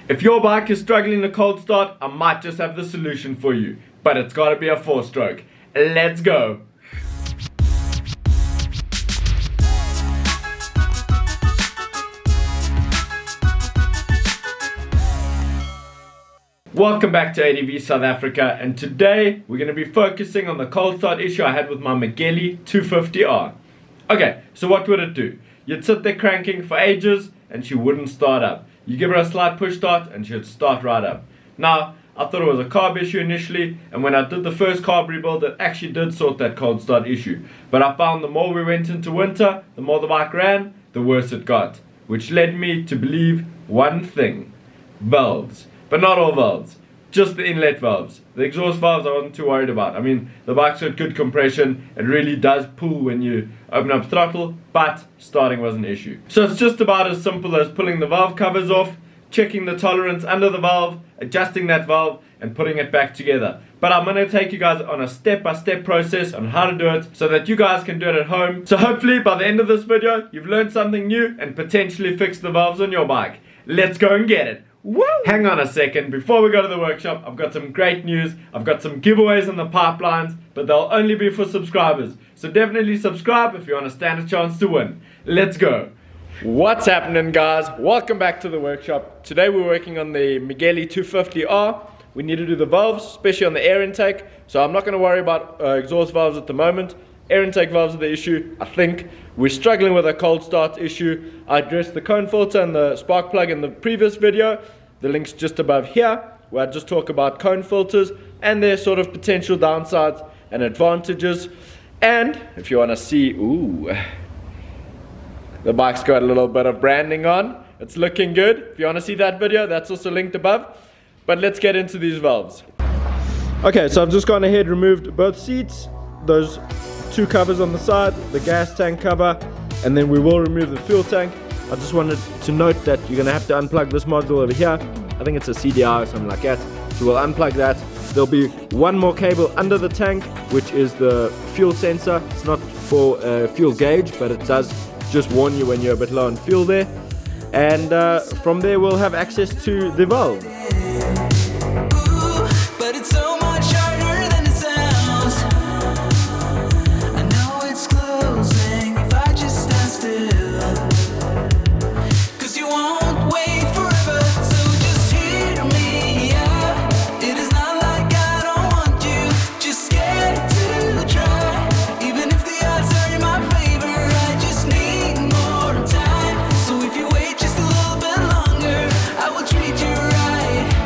If your bike is struggling to cold start, I might just have the solution for you. But it's gotta be a 4-stroke. Let's go! Welcome back to ADV South Africa, and today we're going to be focusing on the cold start issue I had with my Megelli 250R. Okay, so what would it do? You'd sit there cranking for ages and she wouldn't start up. You give her a slight push start and she'd start right up. Now, I thought it was a carb issue initially, and when I did the first carb rebuild, it actually did sort that cold start issue. But I found the more we went into winter, the more the bike ran, the worse it got. Which led me to believe one thing: valves. But not all valves, just the inlet valves. The exhaust valves I wasn't too worried about. I mean, the bike's got good compression, it really does pull when you open up throttle, but starting was an issue. So it's just about as simple as pulling the valve covers off, checking the tolerance under the valve, adjusting that valve, and putting it back together. But I'm going to take you guys on a step-by-step process on how to do it so that you guys can do it at home. So hopefully by the end of this video, you've learned something new and potentially fixed the valves on your bike. Let's go and get it. Woo! Hang on a second, before we go to the workshop, I've got some great news. I've got some giveaways in the pipelines, but they'll only be for subscribers. So definitely subscribe if you want to stand a chance to win. Let's go. What's happening, guys? Welcome back to the workshop. Today we're working on the Megelli 250R. We need to do the valves, especially on the air intake. So I'm not going to worry about exhaust valves at the moment. Air intake valves are the issue, I think. We're struggling with a cold start issue. I addressed the cone filter and the spark plug in the previous video. The link's just above here, where I just talk about cone filters and their sort of potential downsides and advantages. And if you want to see, ooh, the bike's got a little bit of branding on. It's looking good. If you want to see that video, that's also linked above. But let's get into these valves. Okay, so I've just gone ahead and removed both seats, those two covers on the side, the gas tank cover, and then we will remove the fuel tank. I just wanted to note that you're going to have to unplug this module over here. I think it's a CDI or something like that. So we'll unplug that. There'll be one more cable under the tank, which is the fuel sensor. It's not for fuel gauge, but it does just warn you when you're a bit low on fuel there. And from there we'll have access to the valve. Treat you right.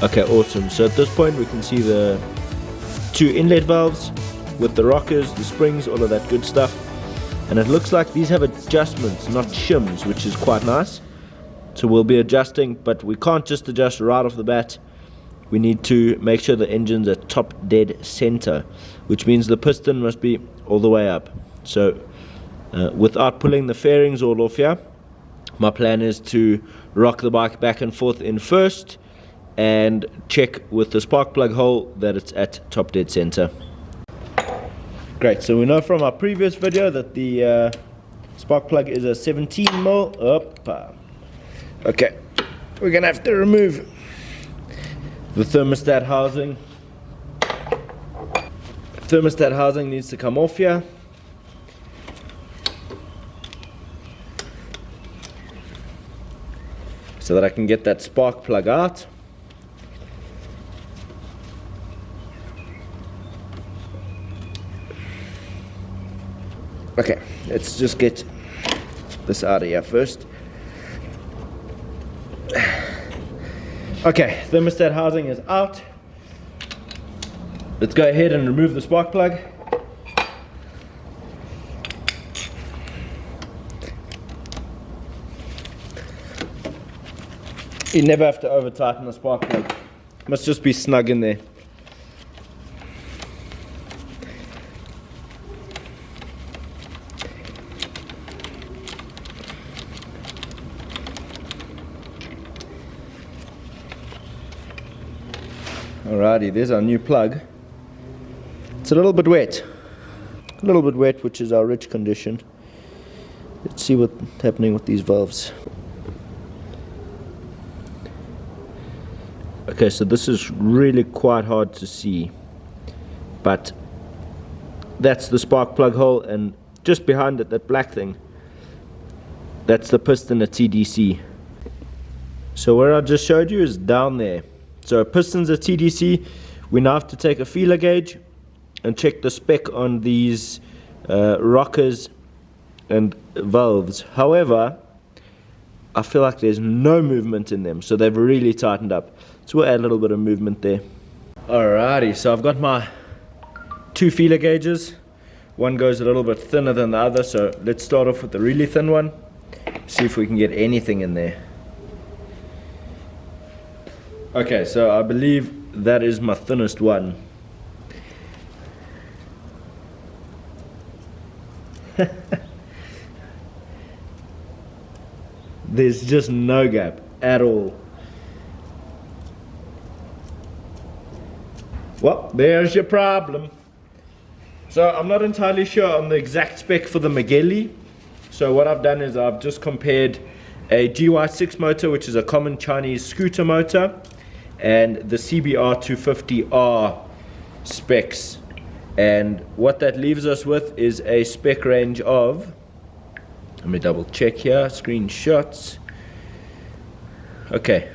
Okay, awesome. So at this point we can see the two inlet valves with the rockers, the springs, all of that good stuff. And it looks like these have adjustments, not shims, which is quite nice. So we'll be adjusting, but we can't just adjust right off the bat. We need to make sure the engine's at top dead center, which means the piston must be all the way up. So without pulling the fairings all off here, my plan is to rock the bike back and forth in first and check with the spark plug hole that it's at top dead center. Great, so we know from our previous video that the spark plug is a 17mm. Okay, we're gonna have to remove the thermostat housing. Thermostat housing needs to come off here. So that I can get that spark plug out. Okay, let's just get this out of here first. Okay, thermostat housing is out. Let's go ahead and remove the spark plug. You never have to over tighten the spark plug. It must just be snug in there. Alrighty, there's our new plug. It's a little bit wet. A little bit wet, which is our rich condition. Let's see what's happening with these valves. Okay, so this is really quite hard to see, but that's the spark plug hole, and just behind it, that black thing, that's the piston at TDC. So where I just showed you is down there. So pistons at TDC, we now have to take a feeler gauge and check the spec on these rockers and valves. However, I feel like there's no movement in them, so they've really tightened up. So we'll add a little bit of movement there. Alrighty, so I've got my two feeler gauges. One goes a little bit thinner than the other, so let's start off with the really thin one. See if we can get anything in there. Okay, so I believe that is my thinnest one. There's just no gap at all. Well, there's your problem. So I'm not entirely sure on the exact spec for the Megelli. So what I've done is I've just compared a GY6 motor, which is a common Chinese scooter motor, and the CBR 250R specs. And what that leaves us with is a spec range of, let me double check here, screenshots. Okay.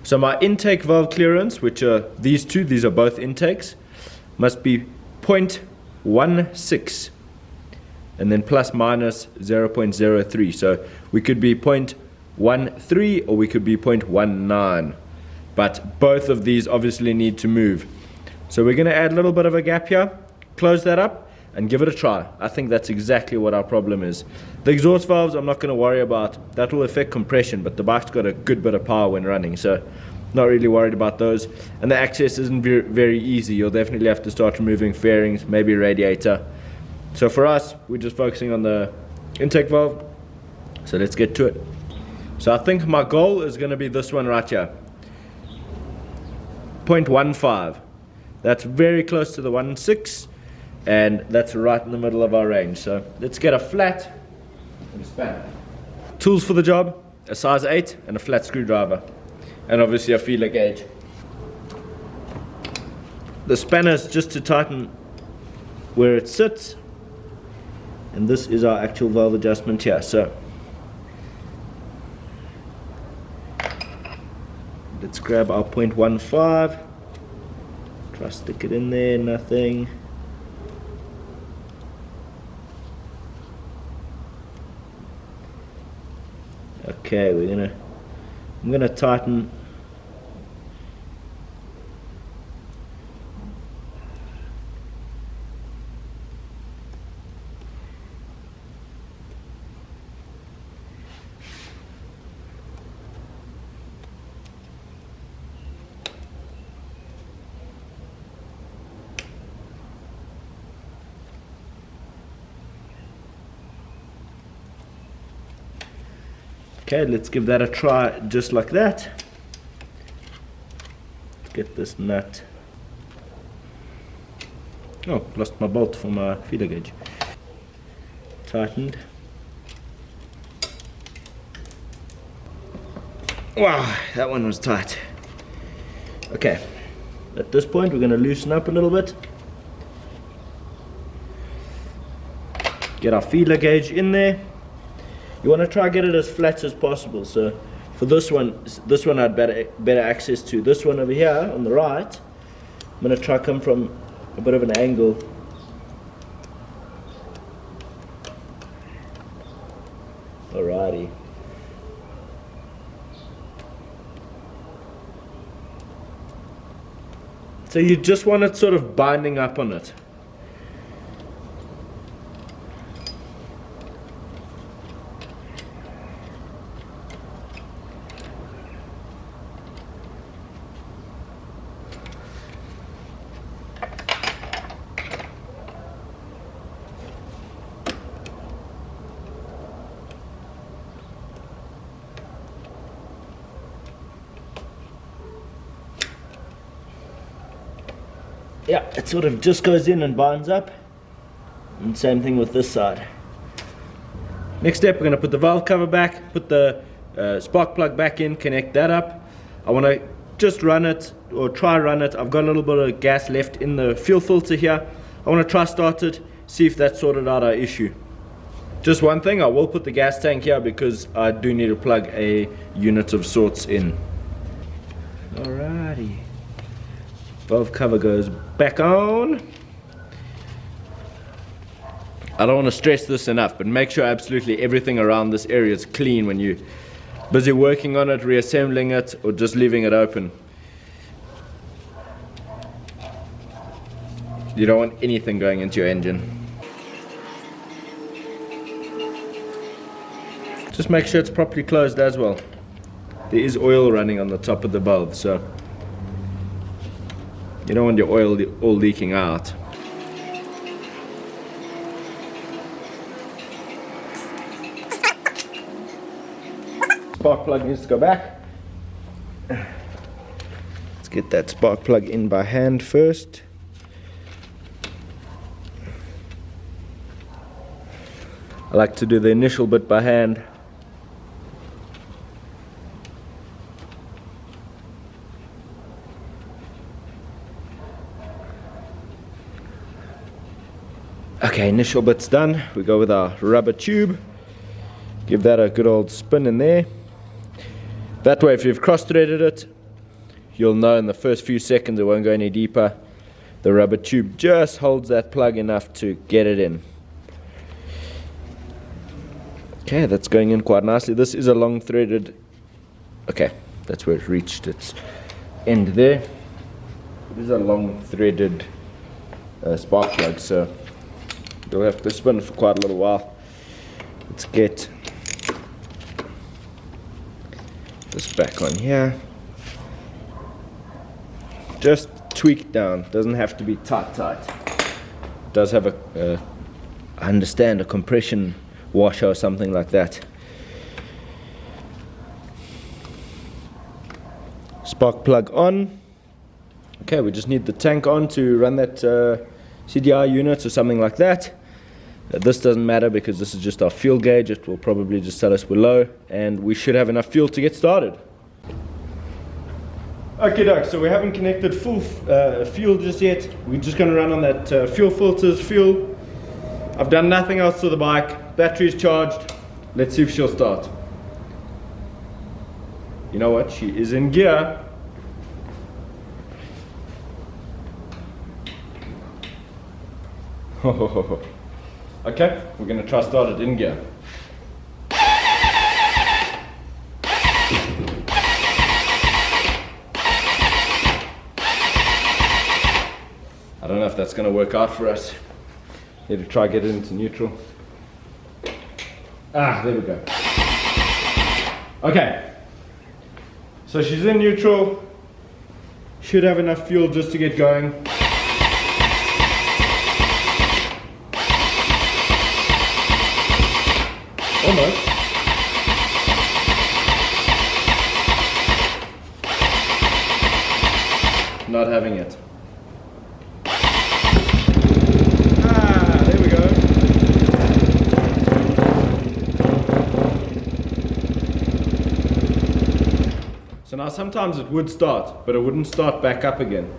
So my intake valve clearance, which are these two, these are both intakes, must be 0.16 and then plus minus 0.03. So we could be 0.13 or we could be 0.19. But both of these obviously need to move. So we're going to add a little bit of a gap here, close that up, and give it a try. I think that's exactly what our problem is. The exhaust valves I'm not going to worry about. That will affect compression, but the bike's got a good bit of power when running, so not really worried about those. And the access isn't very easy. You'll definitely have to start removing fairings, maybe radiator. So for us, we're just focusing on the intake valve. So let's get to it. So I think my goal is going to be this one right here. 0.15. That's very close to the 1.6. And that's right in the middle of our range. So let's get a flat and a spanner. Tools for the job, a size 8 and a flat screwdriver. And obviously a feeler gauge. The spanner is just to tighten where it sits. And this is our actual valve adjustment here. So let's grab our 0.15. Try to stick it in there, nothing. Okay, I'm gonna tighten Okay, let's give that a try just like that. Let's get this nut. Oh, lost my bolt for my feeler gauge. Tightened. Wow, that one was tight. Okay, at this point we're going to loosen up a little bit. Get our feeler gauge in there. You want to try get it as flat as possible. So for this one I'd better access to. This one over here on the right, I'm going to try come from a bit of an angle. Alrighty. So you just want it sort of binding up on it. Yeah, it sort of just goes in and binds up. And same thing with this side. Next step, we're going to put the valve cover back, put the spark plug back in, connect that up. I want to just run it, or try run it. I've got a little bit of gas left in the fuel filter here. I want to try start it, see if that sorted out our issue. Just one thing, I will put the gas tank here because I do need to plug a unit of sorts in. Alrighty. Valve cover goes back on. I don't want to stress this enough, but make sure absolutely everything around this area is clean when you're busy working on it, reassembling it, or just leaving it open. You don't want anything going into your engine. Just make sure it's properly closed as well. There is oil running on the top of the valve, so you don't want your oil all leaking out. Spark plug needs to go back. Let's get that spark plug in by hand first. I like to do the initial bit by hand. Okay, initial bit's done. We go with our rubber tube. Give that a good old spin in there. That way, if you've cross-threaded it, you'll know in the first few seconds it won't go any deeper. The rubber tube just holds that plug enough to get it in. Okay, that's going in quite nicely. This is a long threaded. Okay, that's where it reached its end there. It is a long threaded spark plug, so you'll have to spin for quite a little while. Let's get this back on here. Just tweak down. Doesn't have to be tight. It does have I understand, a compression washer or something like that. Spark plug on. Okay, we just need the tank on to run that CDI unit or something like that. This doesn't matter because this is just our fuel gauge. It will probably just tell us we're low, and we should have enough fuel to get started. Okay, Doug, so we haven't connected full fuel just yet. We're just going to run on that fuel filter's fuel. I've done nothing else to the bike. Battery's charged. Let's see if she'll start. You know what? She is in gear. Okay, we're going to try start it in gear. I don't know if that's going to work out for us. Need to try get it into neutral. Ah, there we go. Okay, so she's in neutral. Should have enough fuel just to get going. Almost. not having it. Ah, there we go. So now sometimes it would start, but it wouldn't start back up again.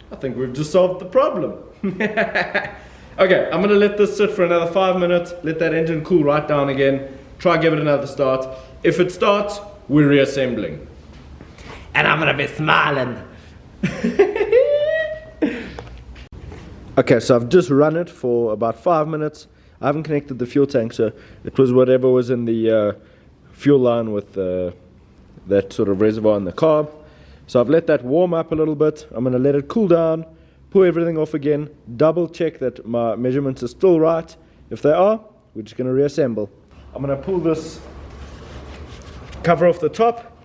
I think we've just solved the problem. Okay, I'm gonna let this sit for another 5 minutes, let that engine cool right down again, try give it another start. If it starts, we're reassembling. And I'm gonna be smiling. Okay, so I've just run it for about 5 minutes. I haven't connected the fuel tank, so it was whatever was in the fuel line with that sort of reservoir in the carb. So I've let that warm up a little bit. I'm going to let it cool down, pull everything off again, double check that my measurements are still right. If they are, we're just going to reassemble. I'm going to pull this cover off the top,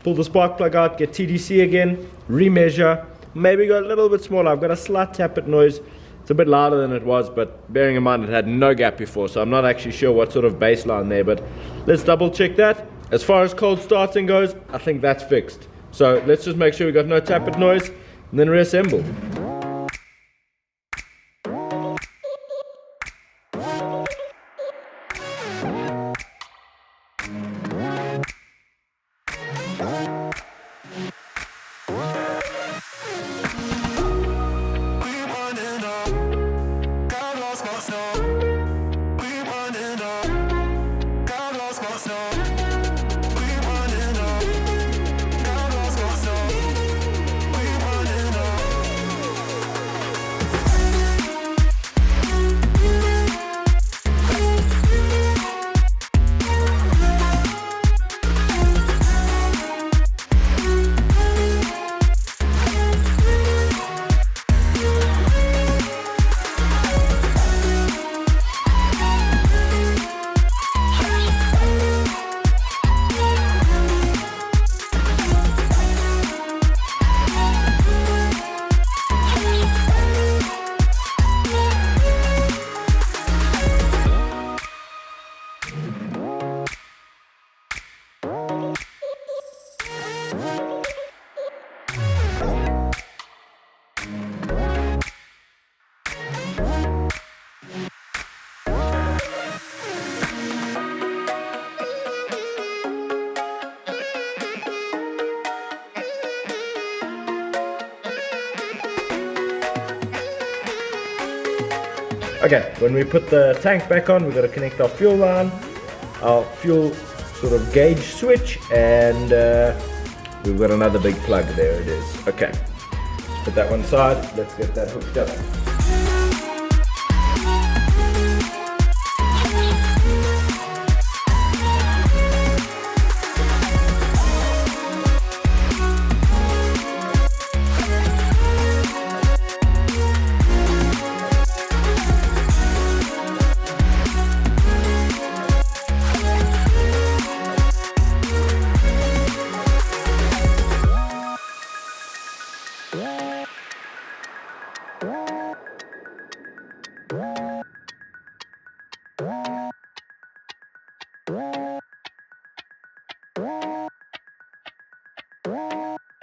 pull the spark plug out, get TDC again, remeasure, maybe go a little bit smaller. I've got a slight tappet noise. It's a bit louder than it was, but bearing in mind it had no gap before, so I'm not actually sure what sort of baseline there, but let's double check that. As far as cold starting goes, I think that's fixed. So let's just make sure we got no tappet noise and then reassemble. Okay, when we put the tank back on, we've got to connect our fuel line, our fuel sort of gauge switch, and we've got another big plug. There it is. Okay, let's put that one aside. Let's get that hooked up.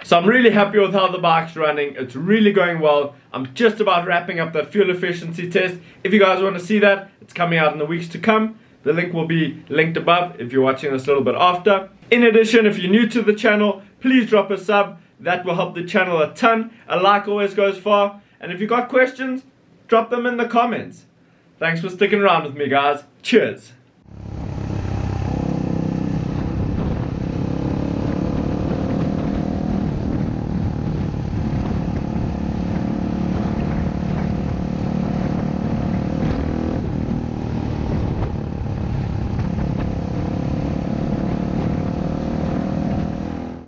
So I'm really happy with how the bike's running. It's really going well. I'm just about wrapping up that fuel efficiency test. If you guys want to see that, it's coming out in the weeks to come. The link will be linked above if you're watching this a little bit after. In addition, if you're new to the channel, please drop a sub. That will help the channel a ton. A like always goes far. And if you got questions, drop them in the comments. Thanks for sticking around with me, guys. Cheers.